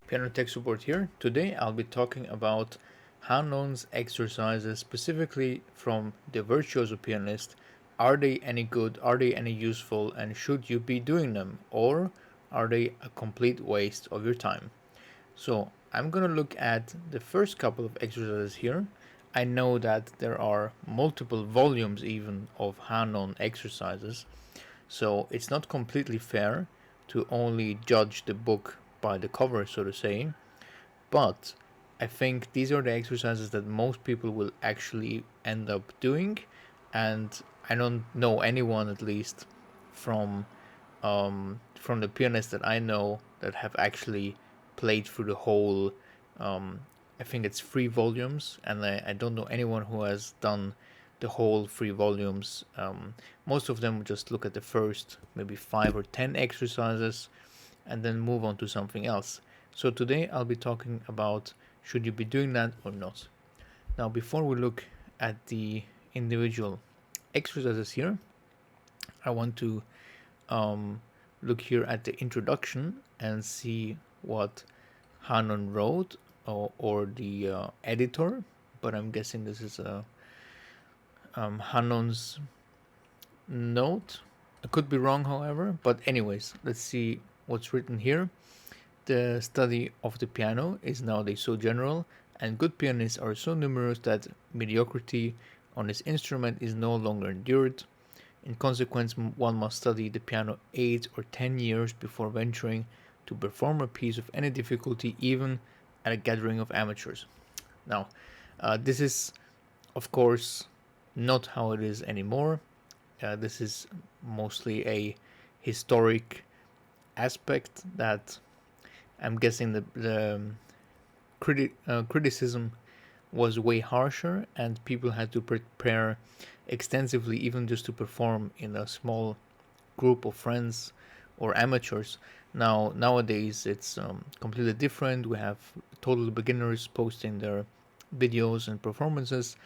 Piano Tech Support here. Today I'll be talking about Hanon's exercises, specifically from the Virtuoso Pianist. Are they any good? Are they any useful? And should you be doing them? Or are they a complete waste of your time? So I'm gonna look at the first couple of exercises here. I know that there are multiple volumes even of Hanon exercises, so it's not completely fair to only judge the book by the cover, so to say. But I think these are the exercises that most people will actually end up doing, and I don't know anyone, at least from the pianists that I know, that have actually played through the whole. I think it's 3 volumes, and I don't know anyone who has done the whole 3 volumes. Most of them just look at the first maybe 5 or 10 exercises and then move on to something else. So today I'll be talking about should you be doing that or not. Now, before we look at the individual exercises here, I want to look here at the introduction and see what Hanon wrote, or the editor, but I'm guessing this is Hanon's note. I could be wrong, however, but anyways, let's see what's written here. The study of the piano is nowadays so general, and good pianists are so numerous that mediocrity on this instrument is no longer endured. In consequence, one must study the piano 8 or 10 years before venturing to perform a piece of any difficulty, even at a gathering of amateurs. Now, this is, of course, not how it is anymore. This is mostly a historic aspect that I'm guessing the criticism was way harsher, and people had to prepare extensively, even just to perform in a small group of friends or amateurs. Nowadays it's completely different. We have total beginners posting their videos and performances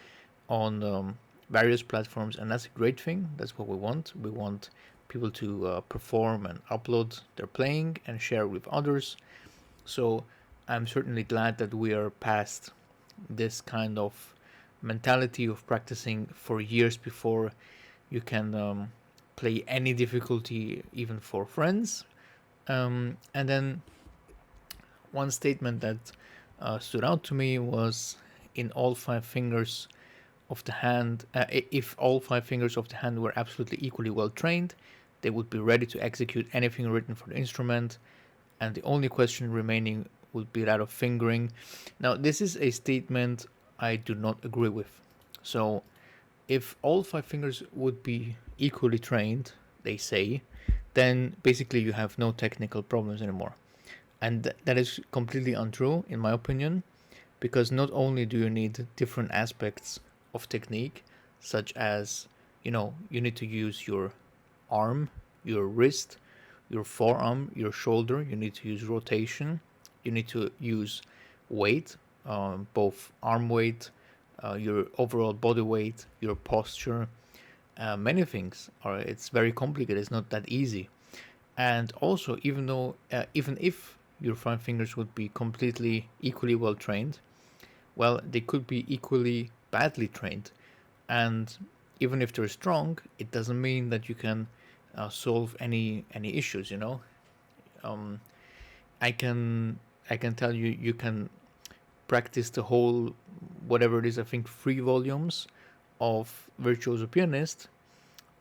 on various platforms, and that's a great thing. That's what we want. We want people to perform and upload their playing and share with others. So I'm certainly glad that we are past this kind of mentality of practicing for years before you can play any difficulty, even for friends. And then one statement that stood out to me was, in all 5 fingers of the hand, if all 5 fingers of the hand were absolutely equally well trained, they would be ready to execute anything written for the instrument, and the only question remaining would be that of fingering. Now, this is a statement I do not agree with. So, if all 5 fingers would be equally trained, they say, then basically you have no technical problems anymore. And that is completely untrue, in my opinion, because not only do you need different aspects of technique, such as, you need to use your arm, your wrist, your forearm, your shoulder, you need to use rotation, you need to use weight, both arm weight, your overall body weight, your posture, many things. It's very complicated. It's not that easy. And also, even if your 5 fingers would be completely equally well trained, well, they could be equally badly trained. And even if they're strong, it doesn't mean that you can solve any issues. Um, I can tell you, you can practice the whole, whatever it is, I think 3 volumes of Virtuoso Pianist,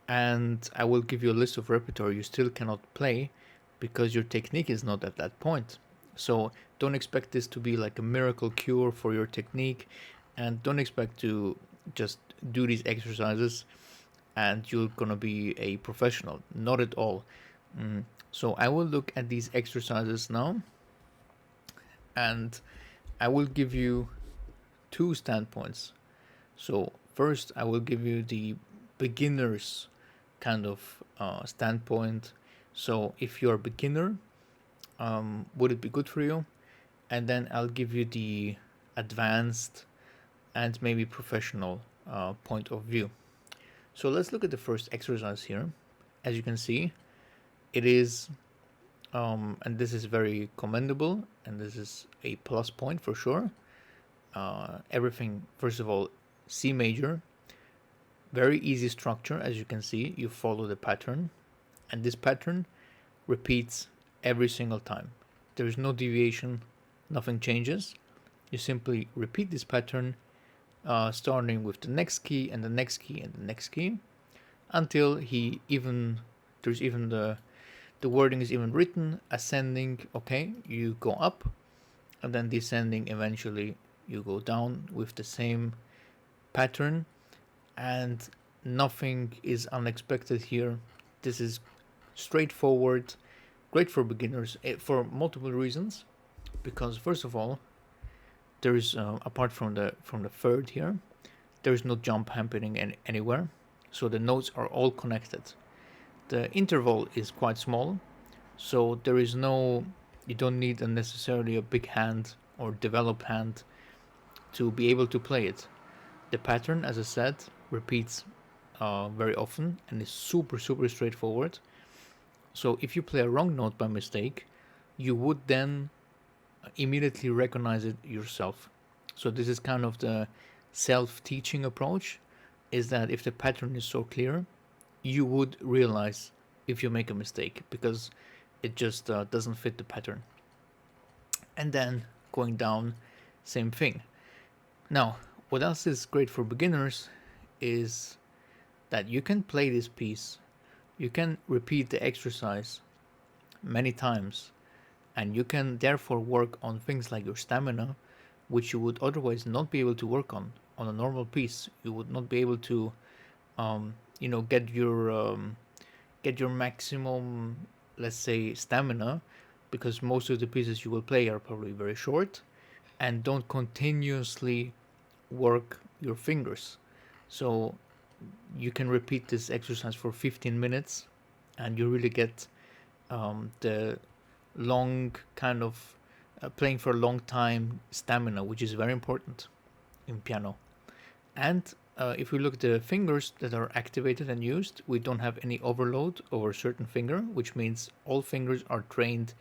and I will give you a list of repertoire you still cannot play because your technique is not at that point. So don't expect this to be like a miracle cure for your technique, and don't expect to just do these exercises and you're gonna be a professional. Not at all. So I will look at these exercises now, and I will give you 2 standpoints. So first, I will give you the beginner's kind of standpoint. So if you're a beginner, would it be good for you? And then I'll give you the advanced and maybe professional point of view. So let's look at the first exercise here. As you can see, it is and this is very commendable, and this is a plus point for sure. Everything, first of all, C major, very easy structure. As you can see, you follow the pattern, and this pattern repeats every single time. There is no deviation, nothing changes. You simply repeat this pattern, starting with the next key and the next key and the next key, until there's even the wording is even written, ascending, okay, you go up, and then descending, eventually you go down with the same pattern, and nothing is unexpected here. This is straightforward, great for beginners for multiple reasons, because first of all, there is apart from the third here, there is no jump happening anywhere, so the notes are all connected. The interval is quite small, so there is no, you don't need necessarily a big hand or developed hand to be able to play it. The pattern, as I said, repeats very often and is super straightforward. So if you play a wrong note by mistake, you would then immediately recognize it yourself. So this is kind of the self-teaching approach, is that if the pattern is so clear, you would realize if you make a mistake, because it just doesn't fit the pattern. And then going down, same thing. Now, what else is great for beginners is that you can play this piece, you can repeat the exercise many times, and you can therefore work on things like your stamina, which you would otherwise not be able to work on a normal piece. You would not be able to get your maximum, let's say, stamina, because most of the pieces you will play are probably very short and don't continuously work your fingers. So you can repeat this exercise for 15 minutes and you really get the long kind of playing for a long time stamina, which is very important in piano. And if we look at the fingers that are activated and used, we don't have any overload over a certain finger, which means all fingers are trained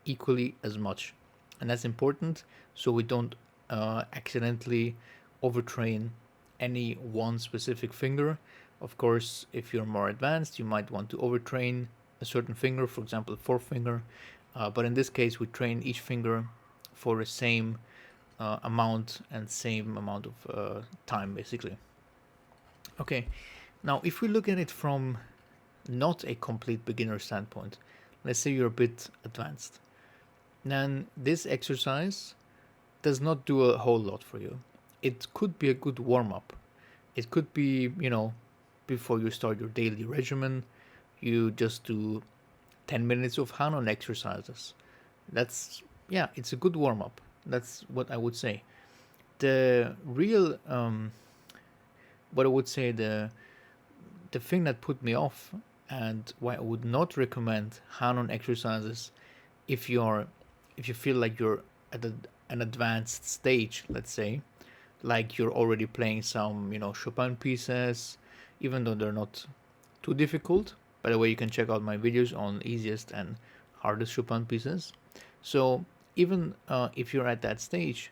equally as much. And that's important, so we don't accidentally overtrain any one specific finger. Of course, if you're more advanced, you might want to overtrain a certain finger, for example, fourth finger. But in this case, we train each finger for the same amount and same amount of time, basically. Okay, now if we look at it from not a complete beginner standpoint, let's say you're a bit advanced, then this exercise does not do a whole lot for you. It could be a good warm-up. It could be, before you start your daily regimen, you just do 10 minutes of Hanon exercises. It's a good warm-up. That's what I would say. The real, what I would say, the thing that put me off and why I would not recommend Hanon exercises if you feel like you're at an advanced stage, let's say, like you're already playing some, Chopin pieces, even though they're not too difficult. By the way, you can check out my videos on easiest and hardest Chopin pieces. So even if you're at that stage,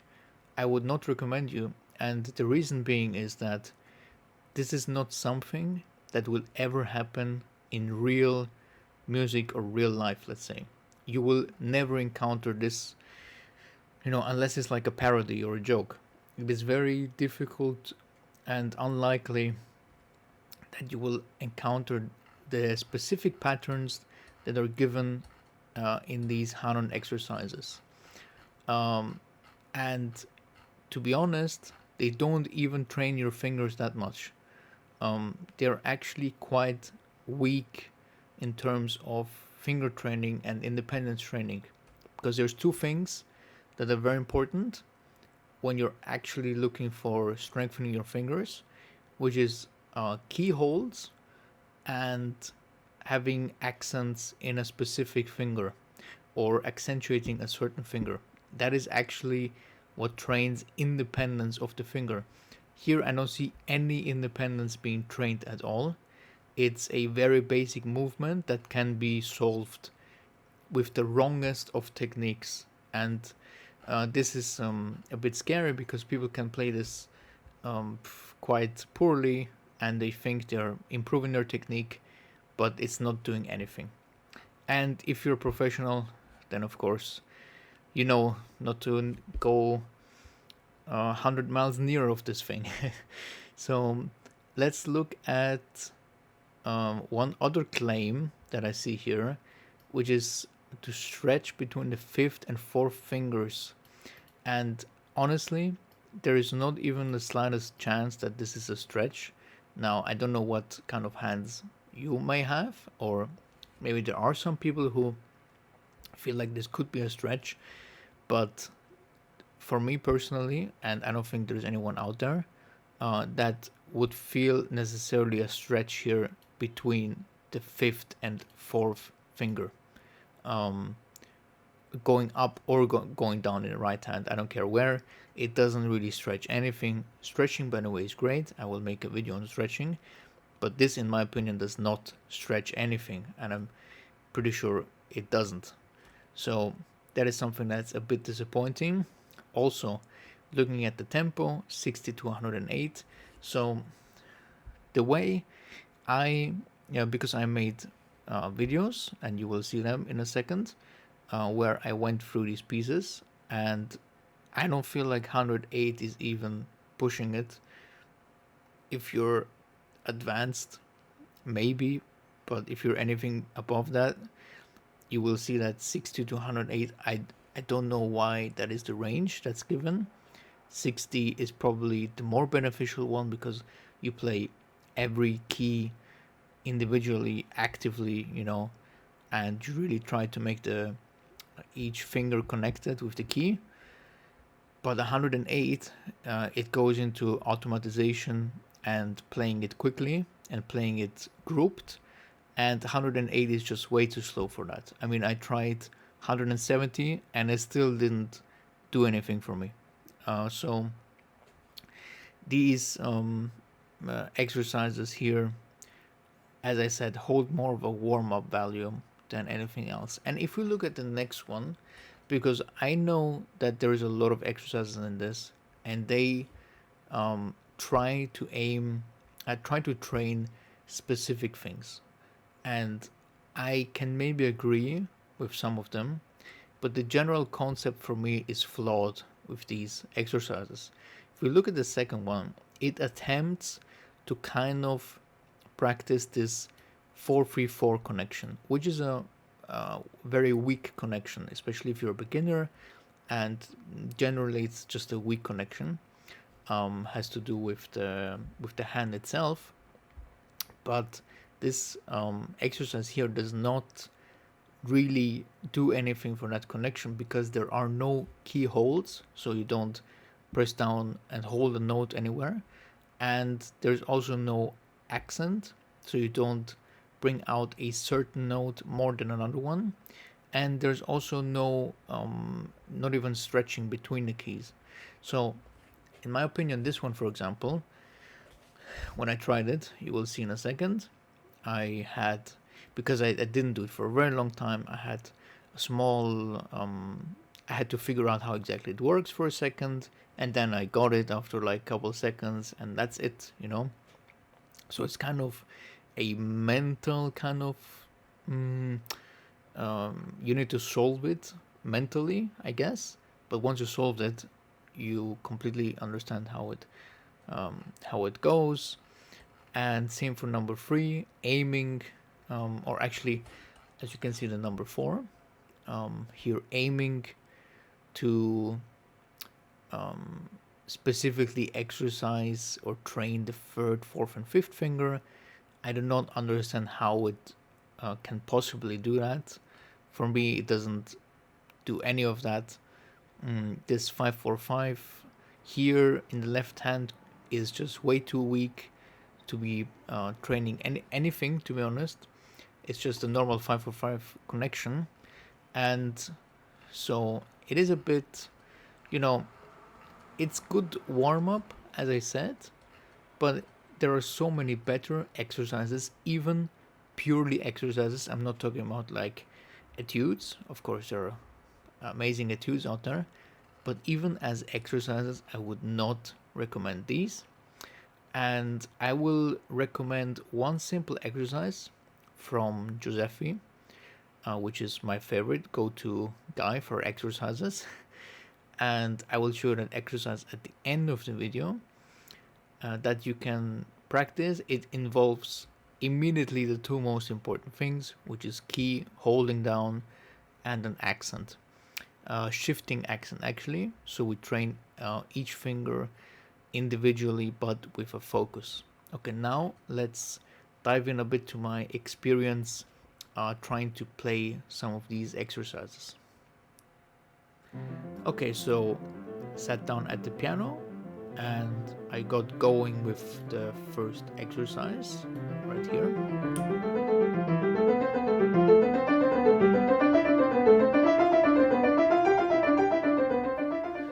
I would not recommend you. And the reason being is that this is not something that will ever happen in real music or real life, let's say. You will never encounter this, unless it's like a parody or a joke. It is very difficult and unlikely that you will encounter the specific patterns that are given in these Hanon exercises. And to be honest, they don't even train your fingers that much. They're actually quite weak in terms of finger training and independence training, because there's two things that are very important when you're actually looking for strengthening your fingers, which is keyholds and having accents in a specific finger or accentuating a certain finger. That is actually what trains independence of the finger. Here I don't see any independence being trained at all. It's a very basic movement that can be solved with the wrongest of techniques. And this is a bit scary because people can play this quite poorly and they think they're improving their technique, but it's not doing anything. And if you're a professional, then of course you know not to go 100 miles near of this thing. So let's look at one other claim that I see here, which is to stretch between the fifth and fourth fingers. And honestly, there is not even the slightest chance that this is a stretch. Now, I don't know what kind of hands you may have, or maybe there are some people who feel like this could be a stretch, but for me personally, and I don't think there's anyone out there that would feel necessarily a stretch here between the fifth and fourth finger, going up or going down in the right hand. I don't care where. It doesn't really stretch anything. Stretching, by the way, is great. I will make a video on stretching, but this, in my opinion, does not stretch anything, and I'm pretty sure it doesn't. So that is something that's a bit disappointing. Also, looking at the tempo, 60 to 108. So the way because I made videos, and you will see them in a second, where I went through these pieces, and I don't feel like 108 is even pushing it. If you're advanced, maybe, but if you're anything above that, you will see that 60 to 108, I don't know why that is the range that's given. 60 is probably the more beneficial one because you play every key individually, actively, and you really try to make each finger connected with the key. But 108, it goes into automatization and playing it quickly and playing it grouped, and 108 is just way too slow for that. I mean, I tried 170 and it still didn't do anything for me. So these exercises here, as I said, hold more of a warm-up value than anything else. And if we look at the next one, because I know that there is a lot of exercises in this, and they try to train specific things, and I can maybe agree with some of them, but the general concept for me is flawed with these exercises. If we look at the second one, it attempts to kind of practice this 4-3-4 connection, which is a very weak connection, especially if you're a beginner, and generally it's just a weak connection. Has to do with the hand itself, but this exercise here does not really do anything for that connection because there are no key holds, so you don't press down and hold a note anywhere, and there's also no accent, so you don't bring out a certain note more than another one, and there's also no not even stretching between the keys. So in my opinion, this one, for example, when I tried it, you will see in a second, I had, because I didn't do it for a very long time, I had a small I had to figure out how exactly it works for a second, and then I got it after like a couple of seconds, and that's it, so it's kind of a mental kind of you need to solve it mentally, I guess, but once you solved it, you completely understand how it goes. And same for number 3, aiming, or actually, as you can see, the number 4 here, aiming to specifically exercise or train the 3rd, 4th, and 5th finger. I do not understand how it can possibly do that. For me, it doesn't do any of that. This 5-4-5 here in the left hand is just way too weak to be training anything, to be honest. It's just a normal 5-4-5 connection, and so it is a bit, it's good warm-up, as I said, but there are so many better exercises, even purely exercises. I'm not talking about like etudes. Of course, there are amazing etudes out there, but even as exercises, I would not recommend these. And I will recommend one simple exercise from Giuseppe, which is my favorite go-to guy for exercises. And I will show that exercise at the end of the video that you can practice. It involves immediately the two most important things, which is key holding down and an accent, shifting accent actually. So we train each finger individually but with a focus. Okay, now let's dive in a bit to my experience trying to play some of these exercises. Okay, so sat down at the piano and I got going with the first exercise right here.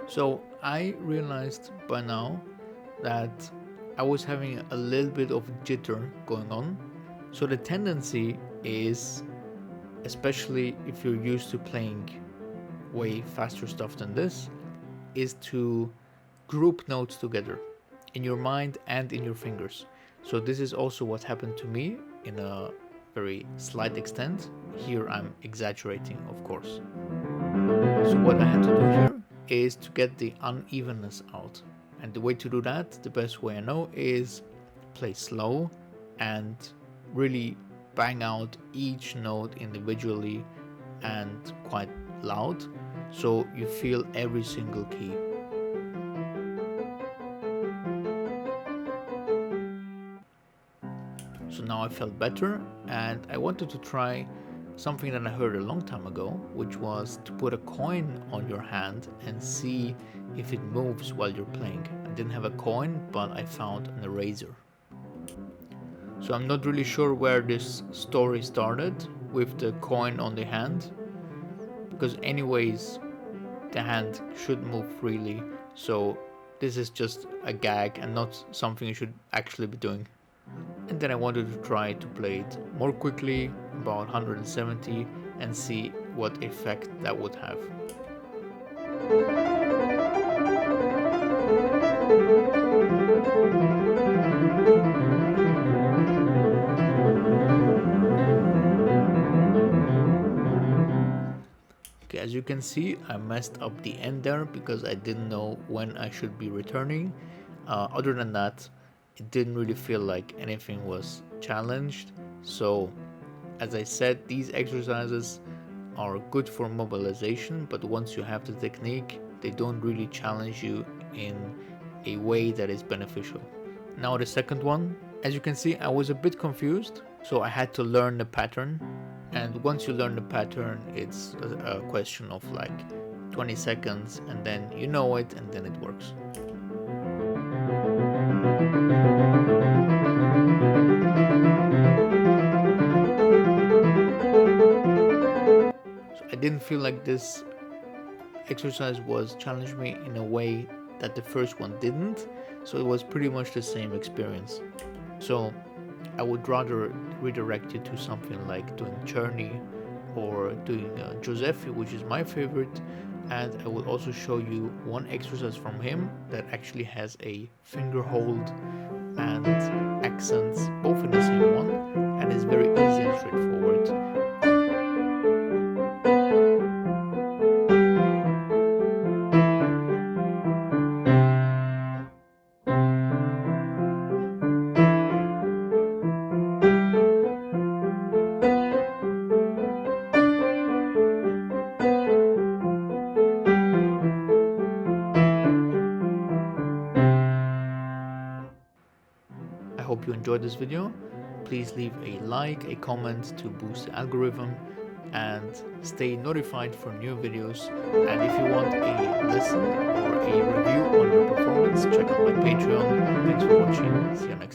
So I realized by now that I was having a little bit of jitter going on. So the tendency is, especially if you're used to playing way faster stuff than this, is to group notes together in your mind and in your fingers. So this is also what happened to me in a very slight extent. Here I'm exaggerating, of course. So what I had to do here is to get the unevenness out. And the way to do that, the best way I know, is play slow and really bang out each note individually and quite loud, so you feel every single key. So now I felt better, and I wanted to try something that I heard a long time ago, which was to put a coin on your hand and see if it moves while you're playing. I didn't have a coin, but I found an eraser. So I'm not really sure where this story started with the coin on the hand, because anyways the hand should move freely, so this is just a gag and not something you should actually be doing. And then I wanted to try to play it more quickly, about 170, and see what effect that would have. Okay, as you can see, I messed up the end there because I didn't know when I should be returning. Other than that, it didn't really feel like anything was challenged. So, as I said, these exercises are good for mobilization, but once you have the technique, they don't really challenge you in a way that is beneficial. Now the second one. As you can see, I was a bit confused, so I had to learn the pattern. And once you learn the pattern, it's a question of like 20 seconds, and then you know it, and then it works. So I didn't feel like this exercise was challenging me in a way that the first one didn't, so it was pretty much the same experience. So I would rather redirect you to something like doing Czerny or doing Giuseppe, which is my favorite, and I will also show you one exercise from him that actually has a finger hold and accents both in the same one, and is very easy and straightforward. I hope you enjoyed this video. Please leave a like, a comment to boost the algorithm, and stay notified for new videos. And if you want a lesson or a review on your performance, check out my Patreon. Thanks for watching. See you next time.